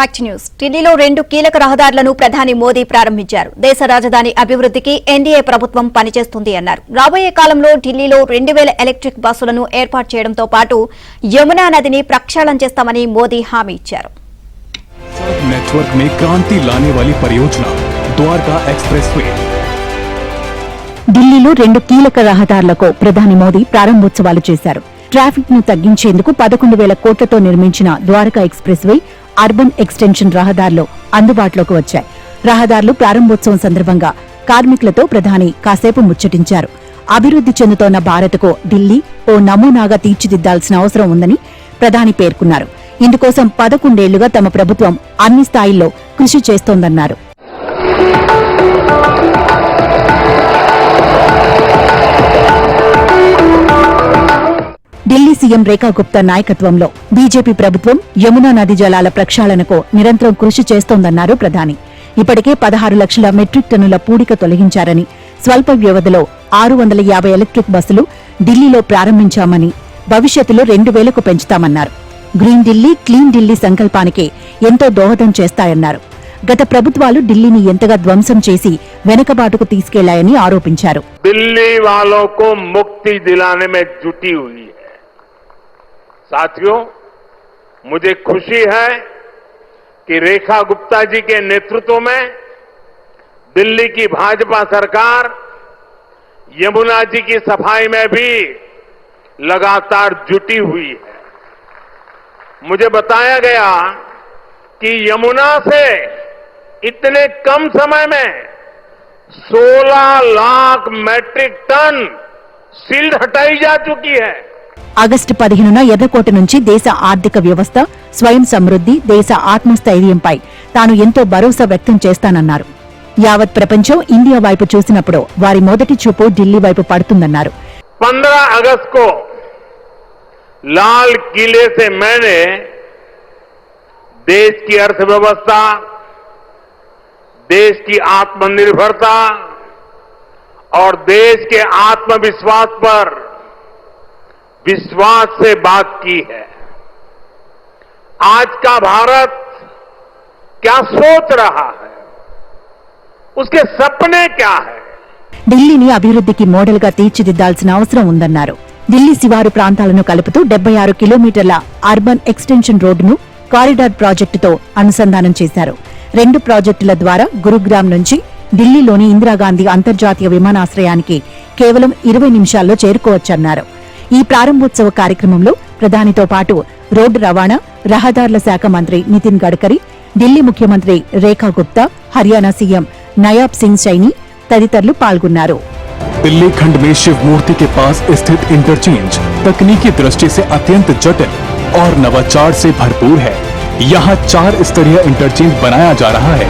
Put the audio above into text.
Act news ఢిల్లీలో 2 కీలక రహదారులను ప్రధాని మోదీ ప్రారంభించారు. దేశ రాజధాని అభివృద్ధికి ఎన్డీఏ ప్రభుత్వం పనిచేస్తుంది అన్నారు. రాబోయే కాలంలో ఢిల్లీలో 2000 ఎలక్ట్రిక్ బస్సులను ఏర్పాటు చేయడంతో పాటు యమునా నదిని ప్రక్షాళన చేస్తామని మోదీ హామీ ఇచ్చారు. नेटवर्क में क्रांति लाने वाली परियोजना द्वारका एक्सप्रेसवे. ఢిల్లీలో 2 కీలక రహదారులకు ప్రధాని మోదీ ప్రారంభోత్సవాలు చేశారు. ట్రాఫిక్ ను తగ్గించేందుకు 11,000 కోట్లతో నిర్మించిన Dwarka expressway, urban extension రహదారులు అందుబాటులోకి వచ్చాయి. రహదారులు ప్రారంభోత్సవం సందర్భంగా కార్మికులతో ప్రధాని కాసేపు ముచ్చటించారు. అభివృద్ధి చెందుతోన్న భారత్కు ఢిల్లీ ఓ నమూనాగా తీర్చిదిద్దాల్సిన అవసరం ఉందని ప్రధాని పేర్కొన్నారు. ఇందుకోసం 11 ఏళ్లుగా తమ ప్రభుత్వం అన్ని స్థాయిల్లో కృషి చేస్తోందన్నారు. ఢిల్లీ సీఎం రేఖా గుప్తా నాయకత్వంలో బీజేపీ ప్రభుత్వం యమునా నది జలాల ప్రక్షాళనకు నిరంతరం కృషి చేస్తోందన్నారు ప్రధాని. ఇప్పటికే 16 లక్షల మెట్రిక్ టన్నుల పూడిక తొలగించారని, స్వల్ప వ్యవధిలో 650 ఎలక్ట్రిక్ బస్సులు ఢిల్లీలో ప్రారంభించామని, భవిష్యత్తులో 2000కు పెంచుతామన్నారు. గ్రీన్ ఢిల్లీ, క్లీన్ ఢిల్లీ సంకల్పానికి ఎంతో దోహదం చేస్తాయన్నారు. గత ప్రభుత్వాలు ఢిల్లీని ఎంతగా ధ్వంసం చేసి వెనకబాటుకు తీసుకెళ్లాయని ఆరోపించారు. दिल्ली वालों को मुक्ति दिलाने में जुटी हुई है. साथियों, मुझे खुशी है कि रेखा गुप्ता जी के नेतृत्व में दिल्ली की भाजपा सरकार यमुना जी की सफाई में भी लगातार जुटी हुई है. मुझे बताया गया कि यमुना से इतने कम समय में 16 लाख मैट्रिक टन सिल्ट हटाई जा चुकी है. ఆగస్టు 15న ఎర్రకోట నుంచి దేశ ఆర్థిక వ్యవస్థ, స్వయం సమృద్ధి, దేశ ఆత్మస్థైర్యంపై తాను ఎంతో భరోసా వ్యక్తం చేస్తానన్నారు. యావత్ ప్రపంచం ఇండియా వైపు చూసినప్పుడు వారి మొదటి చూపు ఢిల్లీ వైపు పడుతుందన్నారు. 15 अगस्त को लाल किले से मैंने देश की अर्थव्यवस्था, देश की आत्मनिर्भरता और देश के आत्मविश्वास पर विश्वास से बात की है. आज का भारत क्या सोच रहा है, उसके सपने क्या है. ఢిల్లీని అభివృద్ధికి మోడల్ గా తీర్చిదిద్దాల్సిన అవసరం ఉందన్నారు. ఢిల్లీ శివారు ప్రాంతాలను కలుపుతూ 76 కిలోమీటర్ల అర్బన్ ఎక్స్టెన్షన్ రోడ్డును కారిడార్ ప్రాజెక్టుతో అనుసంధానం చేశారు. 2 ప్రాజెక్టుల ద్వారా గురుగ్రామ్ నుంచి ఢిల్లీలోని ఇందిరాగాంధీ అంతర్జాతీయ విమానాశ్రయానికి కేవలం 20 నిమిషాల్లో చేరుకోవచ్చన్నారు. ఈ ప్రారంభోత్సవ కార్యక్రమంలో ప్రధానితో పాటు రోడ్డు రవాణా, రహదారుల శాఖ మంత్రి నితిన్ గడ్కరీ, ఢిల్లీ ముఖ్యమంత్రి రేఖా గుప్తా, హర్యానా సీఎం నయాబ్ సింగ్ సైని తదితరులు పాల్గొన్నారు. दिल्ली खंड में शिव मूर्ति के पास स्थित इंटरचेंज तकनीकी दृष्टि से अत्यंत जटिल और नवाचार से भरपूर है. यहाँ 4 स्तरीय इंटरचेंज बनाया जा रहा है.